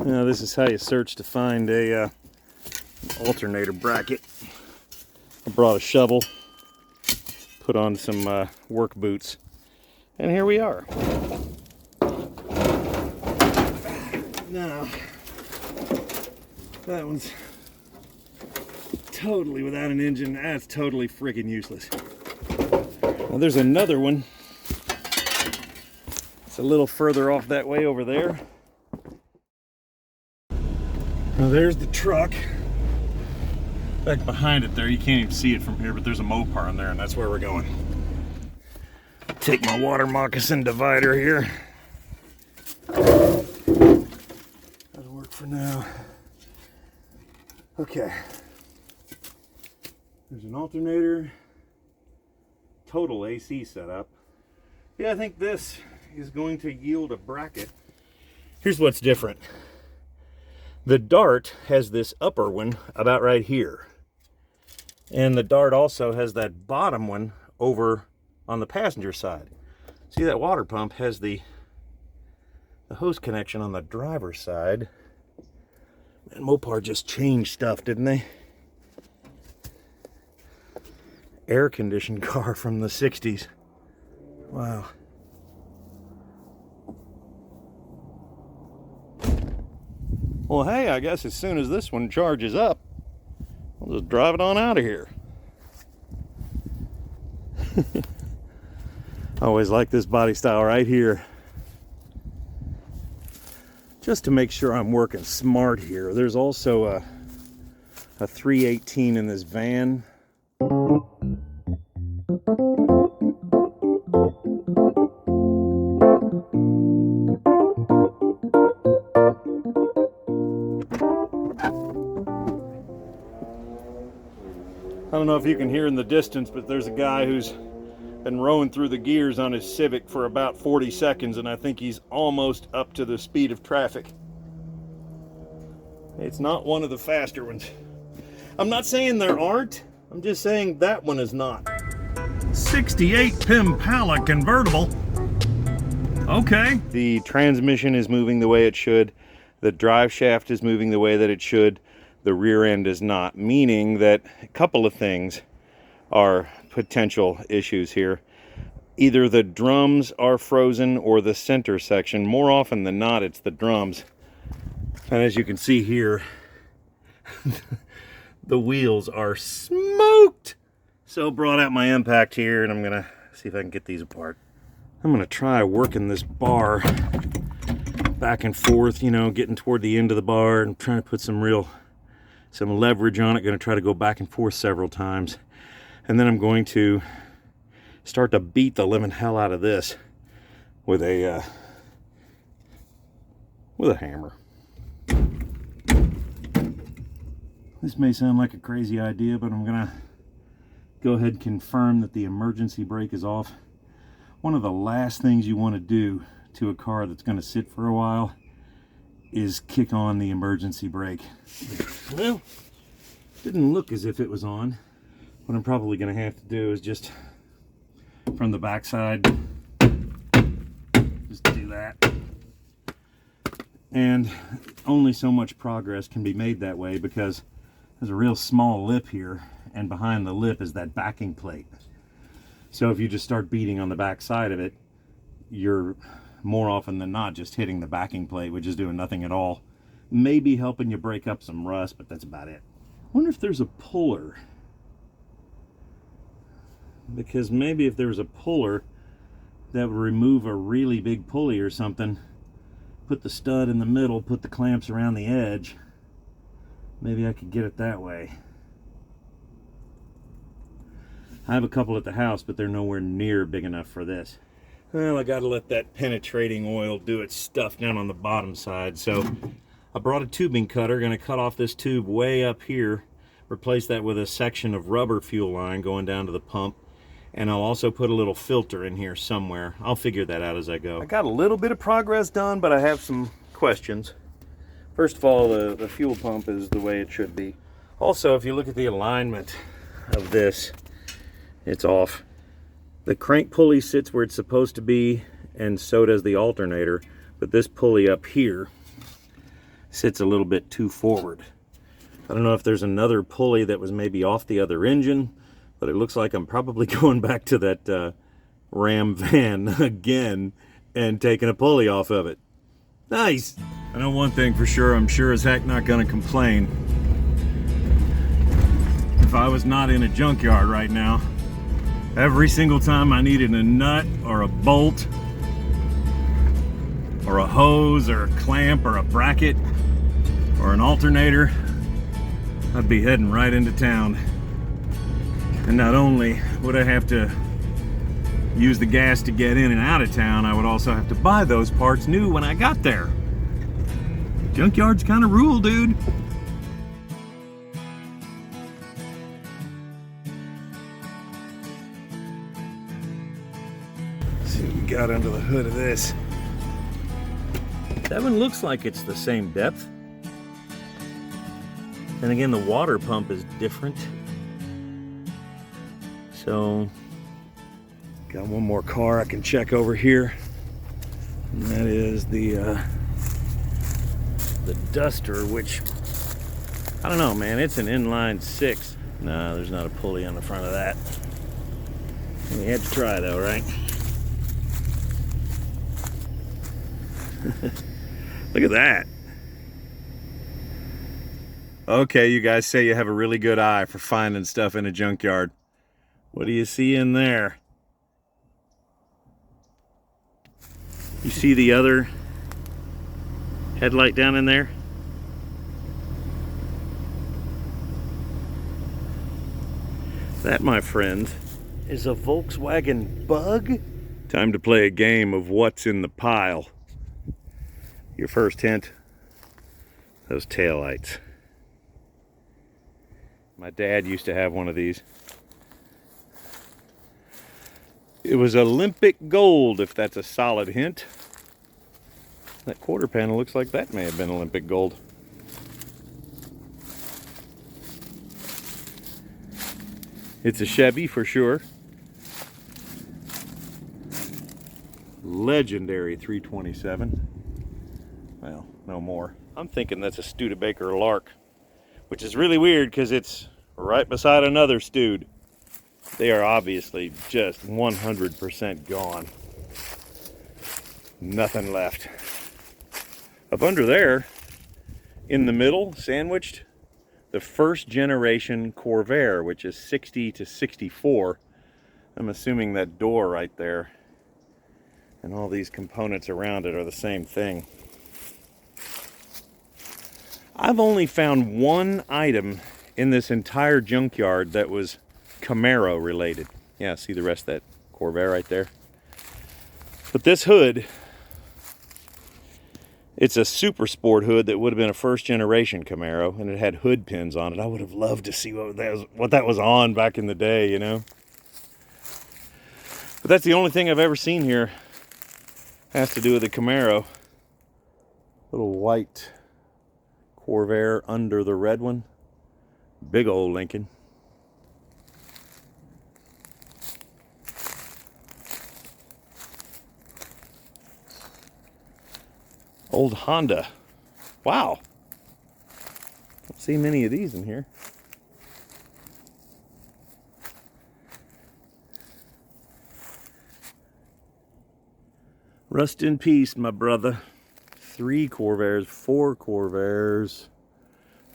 Now this is how you search to find a alternator bracket. I brought a shovel, put on some work boots, and here we are. Now, that one's totally without an engine. That's totally freaking useless. Now there's another one. It's a little further off that way over there. Now there's the truck. Back behind it there, you can't even see it from here, but there's a Mopar in there, and that's where we're going. Take my water moccasin divider here. That'll work for now. Okay. There's an alternator. Total AC setup. Yeah, I think this is going to yield a bracket. Here's what's different. The Dart has this upper one about right here. And the Dart also has that bottom one over on the passenger side. See, that water pump has the hose connection on the driver's side. And Mopar just changed stuff, didn't they? Air-conditioned car from the 60s. Wow. Well, hey, I guess as soon as this one charges up, I'll just drive it on out of here. I always like this body style right here. Just to make sure I'm working smart here, there's also a 318 in this van. I don't know if you can hear in the distance, but there's a guy who's been rowing through the gears on his Civic for about 40 seconds, and I think he's almost up to the speed of traffic. It's not one of the faster ones. I'm not saying there aren't, I'm just saying that one is not. 68 Impala convertible. Okay. The transmission is moving the way it should. The drive shaft is moving the way that it should. The rear end is not, meaning that a couple of things are potential issues here. Either the drums are frozen or the center section. More often than not, it's the drums. And as you can see here, the wheels are smoked. So brought out my impact here, and I'm gonna see if I can get these apart. I'm gonna try working this bar back and forth, you know, getting toward the end of the bar and trying to put some leverage on it. Going to try to go back and forth several times, and then I'm going to start to beat the living hell out of this with a hammer. This may sound like a crazy idea, but I'm gonna go ahead and confirm that the emergency brake is off. One of the last things you want to do to a car that's going to sit for a while is kick on the emergency brake. Well, didn't look as if it was on. What I'm probably going to have to do is just from the backside, just do that. And only so much progress can be made that way because there's a real small lip here, and behind the lip is that backing plate. So if you just start beating on the back side of it, you're more often than not just hitting the backing plate, which is doing nothing at all. Maybe helping you break up some rust, but that's about it. I wonder if there's a puller. Because maybe if there was a puller that would remove a really big pulley or something, put the stud in the middle, put the clamps around the edge, maybe I could get it that way. I have a couple at the house, but they're nowhere near big enough for this. Well, I gotta let that penetrating oil do its stuff down on the bottom side. So I brought a tubing cutter, gonna cut off this tube way up here, replace that with a section of rubber fuel line going down to the pump, and I'll also put a little filter in here somewhere. I'll figure that out as I go. I got a little bit of progress done, but I have some questions. First of all, the fuel pump is the way it should be. Also, if you look at the alignment of this, it's off. The crank pulley sits where it's supposed to be, and so does the alternator, but this pulley up here sits a little bit too forward. I don't know if there's another pulley that was maybe off the other engine, but it looks like I'm probably going back to that Ram van again and taking a pulley off of it. Nice! I know one thing for sure, I'm sure as heck not gonna complain. If I was not in a junkyard right now, every single time I needed a nut or a bolt or a hose or a clamp or a bracket or an alternator, I'd be heading right into town. And not only would I have to use the gas to get in and out of town, I would also have to buy those parts new when I got there. Junkyards kind of rule, dude. Let's see what we got under the hood of this. That one looks like it's the same depth. And again, the water pump is different. So, got one more car I can check over here. And that is the Duster, which, I don't know, man, it's an inline 6. No, there's not a pulley on the front of that. We had to try though, right? Look at that. Okay, you guys say you have a really good eye for finding stuff in a junkyard. What do you see in there? You see the other headlight down in there? That, my friend, is a Volkswagen Bug. Time to play a game of what's in the pile. Your first hint, those taillights. My dad used to have one of these. It was Olympic gold, if that's a solid hint. That quarter panel looks like that may have been Olympic gold. It's a Chevy for sure. Legendary 327. Well, no more. I'm thinking that's a Studebaker Lark, which is really weird because it's right beside another Stud. They are obviously just 100% gone. Nothing left. Up under there, in the middle, sandwiched, the first generation Corvair, which is 60 to 64. I'm assuming that door right there and all these components around it are the same thing. I've only found one item in this entire junkyard that was Camaro related. Yeah, see the rest of that Corvair right there? But this hood, it's a super sport hood that would have been a first generation Camaro, and it had hood pins on it. I would have loved to see what that was on back in the day, you know? But that's the only thing I've ever seen here. Has to do with the Camaro. Little white Corvair under the red one. Big old Lincoln. Old Honda. Wow. Don't see many of these in here. Rest in peace, my brother. 3 Corvairs, 4 Corvairs.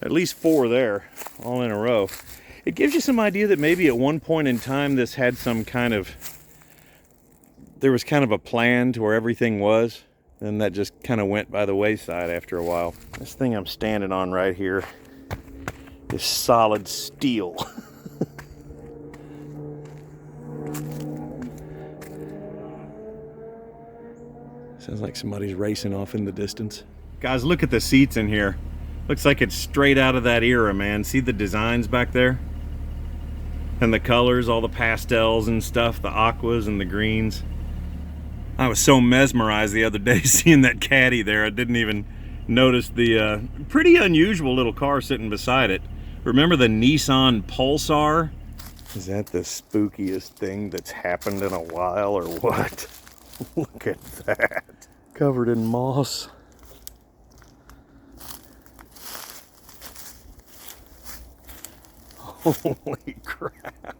At least 4 there, all in a row. It gives you some idea that maybe at one point in time this had some kind of, there was kind of a plan to where everything was. Then that just kind of went by the wayside after a while. This thing I'm standing on right here is solid steel. Sounds like somebody's racing off in the distance. Guys, look at the seats in here. Looks like it's straight out of that era, man. See the designs back there? And the colors, all the pastels and stuff, the aquas and the greens. I was so mesmerized the other day seeing that caddy there. I didn't even notice the pretty unusual little car sitting beside it. Remember the Nissan Pulsar? Is that the spookiest thing that's happened in a while or what? Look at that. Covered in moss. Holy crap.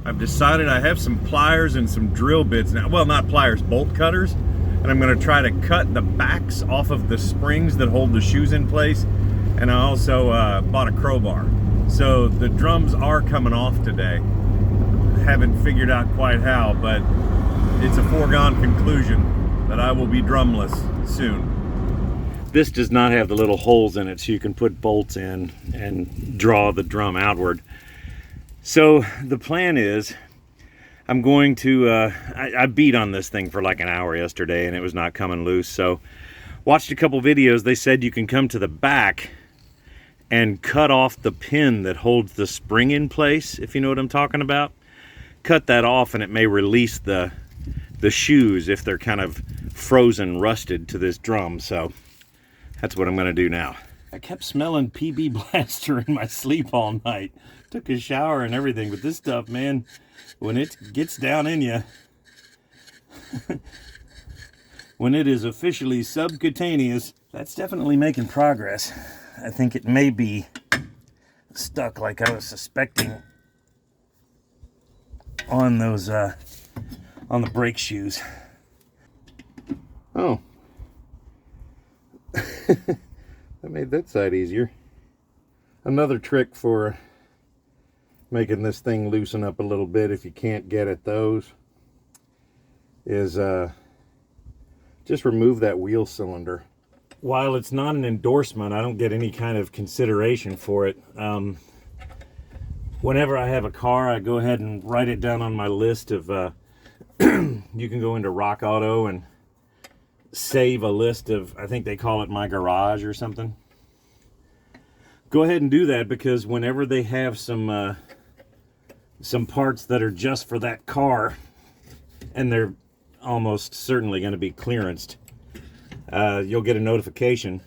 I've decided I have some pliers and some drill bits now. Well, not pliers, bolt cutters. And I'm gonna try to cut the backs off of the springs that hold the shoes in place. And I also bought a crowbar. So the drums are coming off today. Haven't figured out quite how, but it's a foregone conclusion that I will be drumless soon. This does not have the little holes in it so you can put bolts in and draw the drum outward. So the plan is I'm going to, I beat on this thing for like an hour yesterday and it was not coming loose. So watched a couple videos. They said you can come to the back and cut off the pin that holds the spring in place, if you know what I'm talking about. Cut that off and it may release the shoes if they're kind of frozen, rusted to this drum. So that's what I'm gonna do now. I kept smelling PB Blaster in my sleep all night. Took a shower and everything, but this stuff, man, when it gets down in you, when it is officially subcutaneous, that's definitely making progress. I think it may be stuck like I was suspecting on those, on the brake shoes. Oh. That made that side easier. Another trick for making this thing loosen up a little bit if you can't get at those is just remove that wheel cylinder. While it's not an endorsement, I don't get any kind of consideration for it. Whenever I have a car, I go ahead and write it down on my list of you can go into Rock Auto and save a list of, I think they call it My Garage or something. Go ahead and do that, because whenever they have some parts that are just for that car, and they're almost certainly going to be clearanced, you'll get a notification.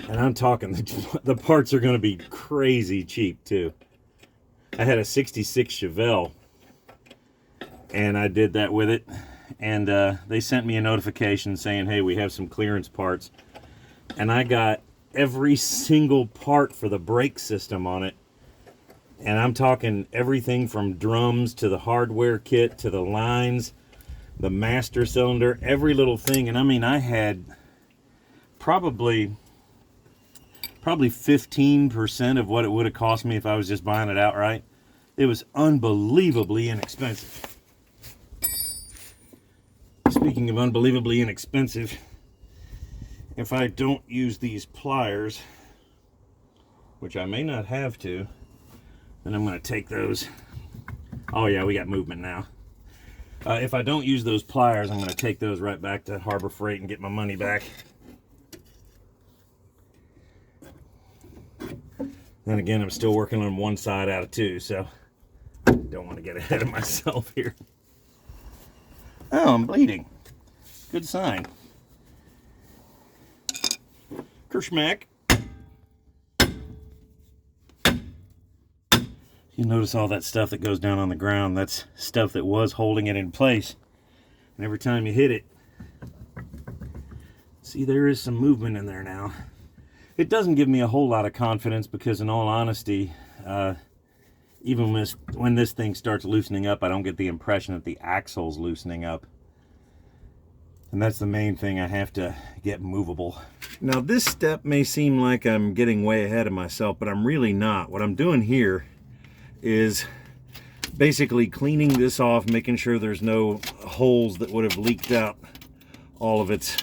And I'm talking, the parts are going to be crazy cheap too. I had a 66 Chevelle and I did that with it, and they sent me a notification saying, hey, we have some clearance parts, and I got every single part for the brake system on it. And I'm talking everything from drums to the hardware kit to the lines, the master cylinder, every little thing. And I mean, I had probably 15% of what it would have cost me if I was just buying it outright. It was unbelievably inexpensive. Speaking of unbelievably inexpensive, if I don't use these pliers, which I may not have to, then I'm going to take those. Oh yeah, we got movement now. If I don't use those pliers, I'm going to take those right back to Harbor Freight and get my money back. Then again, I'm still working on one side out of two, so don't want to get ahead of myself here. Oh, I'm bleeding. Good sign. Kerschmack. You notice all that stuff that goes down on the ground. That's stuff that was holding it in place. And every time you hit it, see, there is some movement in there now. It doesn't give me a whole lot of confidence, because in all honesty, even when this thing starts loosening up, I don't get the impression that the axle's loosening up. And that's the main thing, I have to get movable. Now this step may seem like I'm getting way ahead of myself, but I'm really not. What I'm doing here is basically cleaning this off, making sure there's no holes that would have leaked out all of its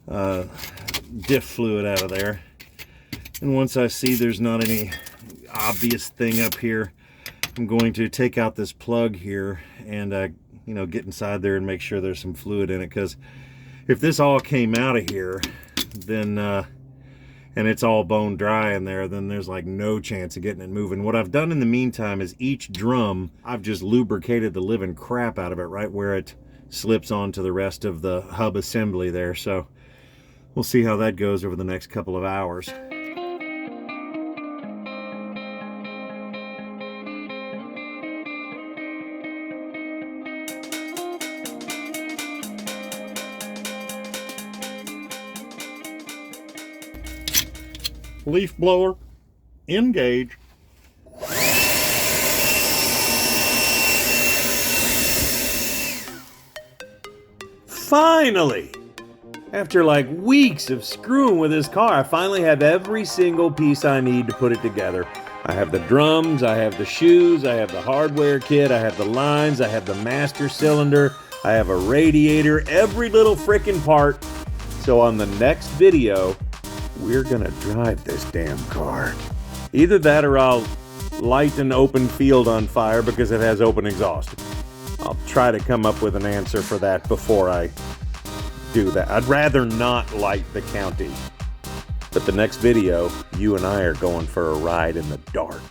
diff fluid out of there. And once I see there's not any obvious thing up here, I'm going to take out this plug here and you know, get inside there and make sure there's some fluid in it, because if this all came out of here, then and it's all bone dry in there, then there's like no chance of getting it moving. What I've done in the meantime is each drum, I've just lubricated the living crap out of it right where it slips onto the rest of the hub assembly there. So we'll see how that goes over the next couple of hours. Leaf blower, engage. finally, after like weeks of screwing with this car, I finally have every single piece I need to put it together. I have the drums, I have the shoes, I have the hardware kit, I have the lines, I have the master cylinder, I have a radiator, every little frickin' part. So on the next video, we're gonna drive this damn car. Either that or I'll light an open field on fire because it has open exhaust. I'll try to come up with an answer for that before I do that. I'd rather not light the county. But the next video, you and I are going for a ride in the dark.